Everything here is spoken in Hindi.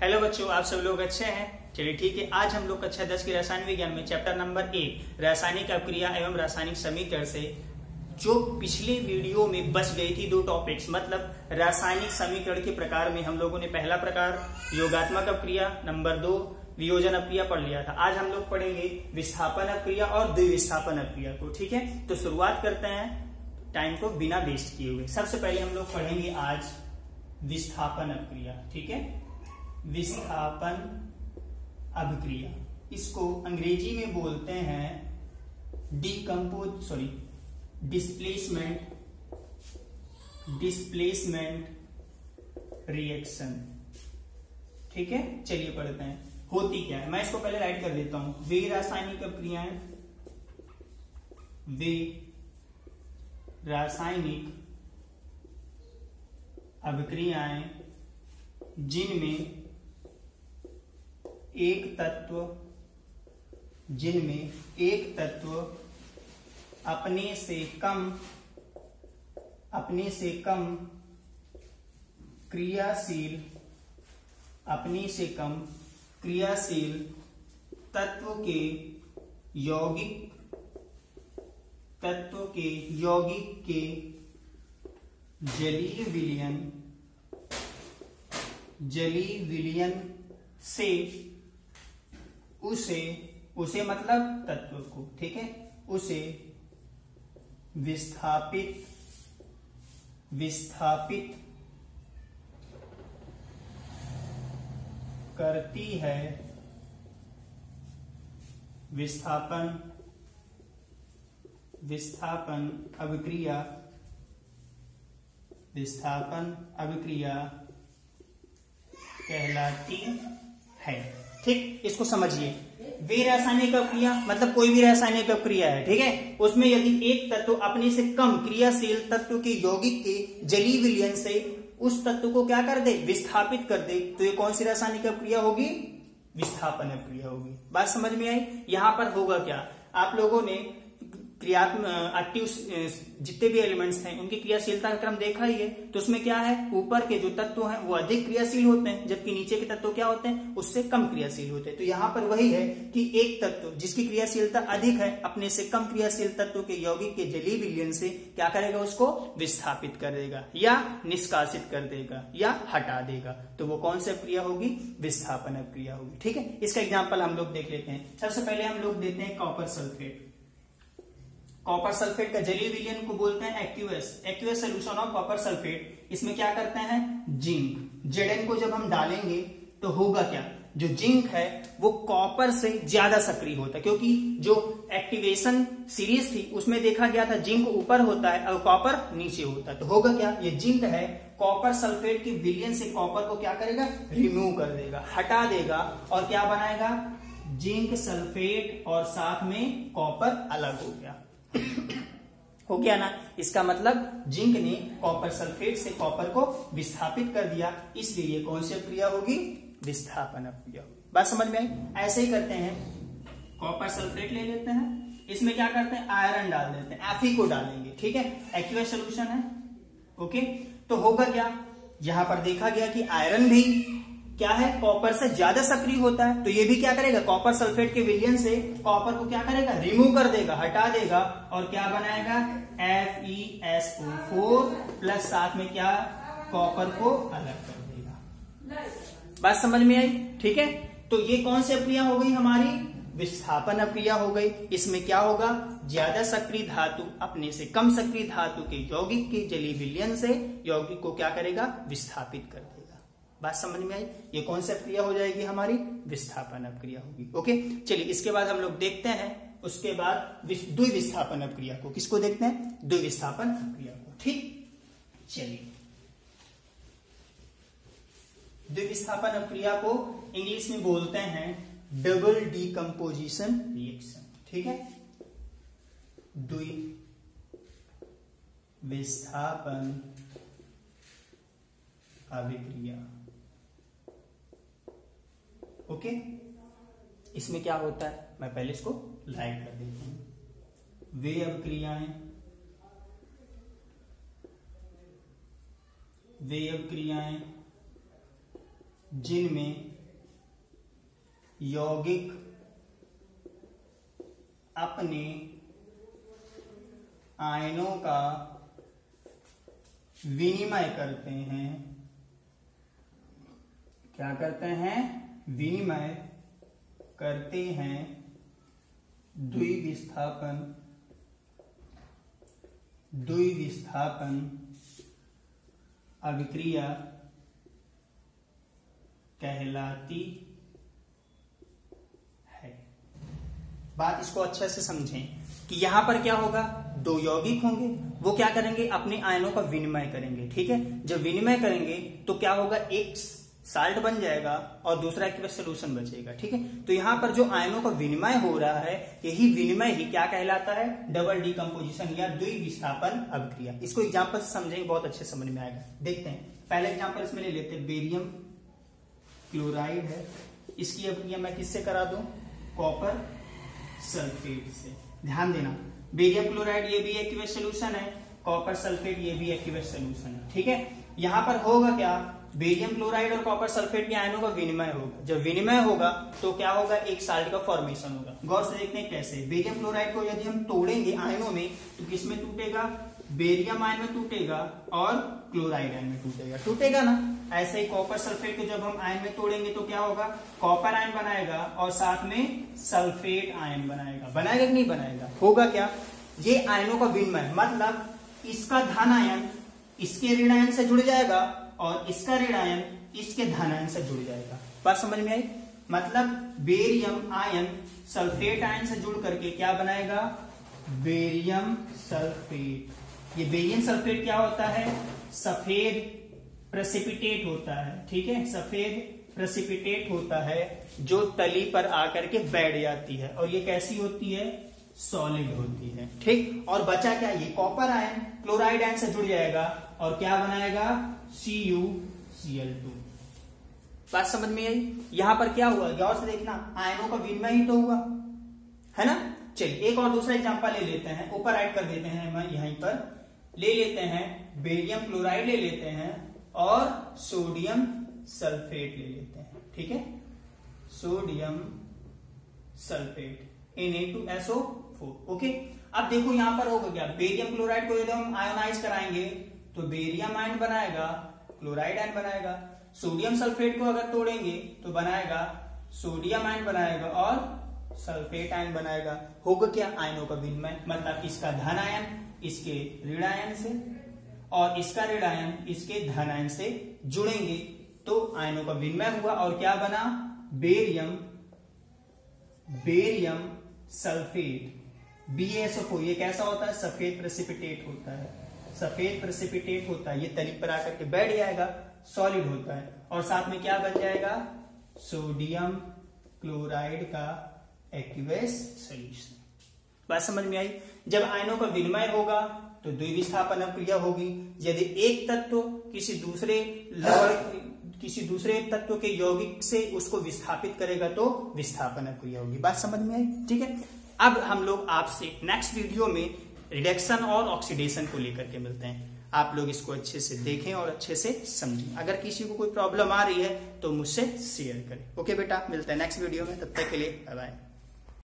हेलो बच्चों, आप सब लोग अच्छे हैं। चलिए ठीक है, आज हम लोग कक्षा 10 के रसायन विज्ञान में चैप्टर नंबर 1 रासायनिक अपक्रिया एवं रासायनिक समीकरण से जो पिछले वीडियो में बच गई थी दो टॉपिक्स, मतलब रासायनिक समीकरण के प्रकार में हम लोगों ने पहला प्रकार योगात्मक अपक्रिया, नंबर 2 वियोजन अपक्रिया पढ़ लिया था। आज हम लोग पढ़ेंगे विस्थापन अपक्रिया और द्विविस्थापन अपक्रिया को। ठीक है, तो शुरुआत करते हैं टाइम को बिना वेस्ट किए हुए। सबसे पहले हम लोग पढ़ेंगे आज विस्थापन अपक्रिया। ठीक है, विस्थापन अभिक्रिया, इसको अंग्रेजी में बोलते हैं डिस्प्लेसमेंट रिएक्शन। ठीक है, चलिए पढ़ते हैं होती क्या है। मैं इसको पहले राइट कर देता हूं। वे रासायनिक अभिक्रियाएं जिनमें एक तत्व अपने से कम क्रियाशील तत्व के यौगिक के जलीय विलयन से उसे मतलब तत्व को, ठीक है, उसे विस्थापित करती है। विस्थापन अभिक्रिया कहलाती है। ठीक, इसको समझिए। वे रासायनिक अपक्रिया मतलब कोई भी रासायनिक अपक्रिया है, ठीक है, उसमें यदि एक तत्व अपने से कम क्रियाशील तत्व के यौगिक के जलीय विलयन से उस तत्व को क्या कर दे, विस्थापित कर दे, तो ये कौन सी रासायनिक अपक्रिया होगी? विस्थापन अपक्रिया होगी। बात समझ में आई? यहां पर होगा क्या, आप लोगों ने एक्टिव जितने भी एलिमेंट्स हैं उनकी क्रियाशीलता का क्रम देखा ही है। तो उसमें क्या है, ऊपर के जो तत्व हैं वो अधिक क्रियाशील होते हैं, जबकि नीचे के तत्व क्या होते हैं, उससे कम क्रियाशील होते हैं। तो यहाँ पर वही है कि एक तत्व जिसकी क्रियाशीलता अधिक है अपने से कम क्रियाशील तत्व के यौगिक के जलीय विलयन से क्या करेगा, उसको विस्थापित कर देगा या निष्कासित कर देगा या हटा देगा। तो वो कौन सी अपक्रिया होगी? विस्थापन अपक्रिया होगी। ठीक है, इसका एग्जाम्पल हम लोग देख लेते हैं। सबसे पहले हम लोग देते हैं कॉपर सल्फेट। कॉपर सल्फेट का जलीय विलयन को बोलते हैं एक्यूएस सोल्यूशन ऑफ कॉपर सल्फेट। इसमें क्या करते हैं, जिंक Zn को जब हम डालेंगे तो होगा क्या, जो जिंक है वो कॉपर से ज्यादा सक्रिय होता है, क्योंकि जो एक्टिवेशन सीरीज थी उसमें देखा गया था जिंक ऊपर होता है और कॉपर नीचे होता है। तो होगा क्या, ये जिंक है कॉपर सल्फेट के विलयन से कॉपर को क्या करेगा, रिमूव कर देगा, हटा देगा, और क्या बनाएगा, जिंक सल्फेट, और साथ में कॉपर अलग हो गया। हो गया ना। इसका मतलब जिंक ने कॉपर सल्फेट से कॉपर को विस्थापित कर दिया, इसलिए ये कौन सी अपक्रिया होगी? विस्थापन अपक्रिया होगी। बात समझ में आई? ऐसे ही करते हैं, कॉपर सल्फेट ले लेते हैं, इसमें क्या करते हैं, आयरन डाल देते हैं, Fe को डालेंगे, ठीक है, एक्वस सोल्यूशन है। ओके, तो होगा क्या, यहां पर देखा गया कि आयरन भी क्या है, कॉपर से ज्यादा सक्रिय होता है, तो ये भी क्या करेगा, कॉपर सल्फेट के विलयन से कॉपर को क्या करेगा, रिमूव कर देगा, हटा देगा, और क्या बनाएगा, FeSO4 प्लस साथ में क्या, कॉपर को अलग कर देगा। बात समझ में आई? ठीक है, तो ये कौन सी अपक्रिया हो गई हमारी? विस्थापन अपक्रिया हो गई। इसमें क्या होगा, ज्यादा सक्रिय धातु अपने से कम सक्रिय धातु के यौगिक के जलीय विलयन से यौगिक को क्या करेगा, विस्थापित कर देगा। बात समझ में आई? ये कौन सी अपक्रिया हो जाएगी हमारी? विस्थापन अपक्रिया होगी। ओके, चलिए इसके बाद हम लोग देखते हैं उसके बाद द्विविस्थापन अपक्रिया को। किसको देखते हैं? द्विविस्थापन अपक्रिया को। ठीक, चलिए द्विविस्थापन अपक्रिया को इंग्लिश में बोलते हैं डबल डीकंपोजिशन रिएक्शन। ठीक है, द्विविस्थापन अभिक्रिया। ओके, इसमें क्या होता है, मैं पहले इसको लाइट कर देता हूं। वे अभिक्रियाएं जिनमें यौगिक अपने आयनों का विनिमय करते हैं। क्या करते हैं? विनिमय करते हैं। द्विविस्थापन अभिक्रिया कहलाती है। बात इसको अच्छे से समझें कि यहां पर क्या होगा, दो यौगिक होंगे, वो क्या करेंगे, अपने आयनों का विनिमय करेंगे। ठीक है, जब विनिमय करेंगे तो क्या होगा, एक साल्ट बन जाएगा और दूसरा एक्वस सोल्यूशन बचेगा। ठीक है, तो यहां पर जो आयनों का विनिमय हो रहा है, यही विनिमय ही क्या कहलाता है, डबल डिकम्पोजिशन या द्विविस्थापन अभिक्रिया। इसको एग्जांपल से समझेंगे, बहुत अच्छे समझ में आएगा। देखते हैं, पहले एग्जांपल इसमें ले लेते हैं। बेरियम क्लोराइड है, इसकी अभिक्रिया मैं किससे करा दूं, कॉपर सल्फेट से। ध्यान देना, बेरियम क्लोराइड ये भी एक्वस सोल्यूशन है, कॉपर सल्फेट ये भी एक्वस सोल्यूशन है। ठीक है, यहां पर होगा क्या, बेरियम क्लोराइड और कॉपर सल्फेट के आयनों का विनिमय होगा। जब विनिमय होगा तो क्या होगा, एक साल्ट का फॉर्मेशन होगा। गौर से देखते हैं कैसे। बेरियम क्लोराइड को यदि हम तोड़ेंगे आयनों में तो किसमें टूटेगा, बेरियम आयन में टूटेगा और क्लोराइड आयन में टूटेगा ना। ऐसे ही कॉपर सल्फेट को जब हम आयन में तोड़ेंगे तो क्या होगा, कॉपर आयन बनाएगा और साथ में सल्फेट आयन बनाएगा कि नहीं बनाएगा। होगा क्या, ये आयनों का विनिमय, मतलब इसका धन आयन इसके ऋण आयन से जुड़ जाएगा और इसका ऋण आयन इसके धन आयन से जुड़ जाएगा। बात समझ में आई, मतलब बेरियम आयन सल्फेट आयन से जुड़ करके क्या बनाएगा, बेरियम सल्फेट। ये बेरियम सल्फेट क्या होता है, सफेद प्रेसिपिटेट होता है। ठीक है, सफेद प्रेसिपिटेट होता है जो तली पर आकर के बैठ जाती है और ये कैसी होती है, सॉलिड होती है। ठीक, और बचा क्या, ये कॉपर आयन क्लोराइड आयन से जुड़ जाएगा और क्या बनाएगा, CuCl2। बात समझ में आई। यहां पर क्या हुआ, गौर से देखना, आयनों का विनिमय ही तो हुआ है ना। चलिए एक और दूसरा एग्जांपल ले लेते हैं, ऊपर ऐड कर देते हैं, मैं यहीं पर ले लेते हैं, बेरियम क्लोराइड ले लेते हैं और सोडियम सल्फेट ले लेते हैं। ठीक है, सोडियम सल्फेट Na2SO4। ओके, अब देखो यहां पर होगा क्या, बेरियम क्लोराइड को यदि हम आयोनाइज कराएंगे तो बेरियम आयन बनाएगा, क्लोराइड आयन बनाएगा। सोडियम सल्फेट को अगर तोड़ेंगे तो बनाएगा, सोडियम आयन बनाएगा और सल्फेट आयन बनाएगा। होगा क्या, आयनों का विनिमय, मतलब इसका धन आयन इसके ऋण आयन से और इसका ऋण आयन इसके धन आयन से जुड़ेंगे तो आयनों का विनिमय हुआ और क्या बना, बेरियम सल्फेट BaSO4। ये कैसा होता है, सफेद प्रेसिपिटेट होता है, सफेद प्रेसिपिटेट होता है। ये तली पर आकर के बैठ जाएगा, सॉलिड होता है और साथ में क्या बन जाएगा, सोडियम क्लोराइड का एक्वस सॉल्यूशन। बात समझ में आई। जब आयनों का विनिमय होगा तो द्विविस्थापन अभिक्रिया होगी। यदि एक तत्व किसी दूसरे तत्व के यौगिक से उसको विस्थापित करेगा तो विस्थापन अभिक्रिया होगी। बात समझ में आई। ठीक है, अब हम लोग आपसे नेक्स्ट वीडियो में रिडक्शन और ऑक्सीडेशन को लेकर के मिलते हैं। आप लोग इसको अच्छे से देखें और अच्छे से समझें। अगर किसी को कोई प्रॉब्लम आ रही है तो मुझसे शेयर करें। ओके बेटा, मिलते हैं नेक्स्ट वीडियो में, तब तक के लिए बाय बाय।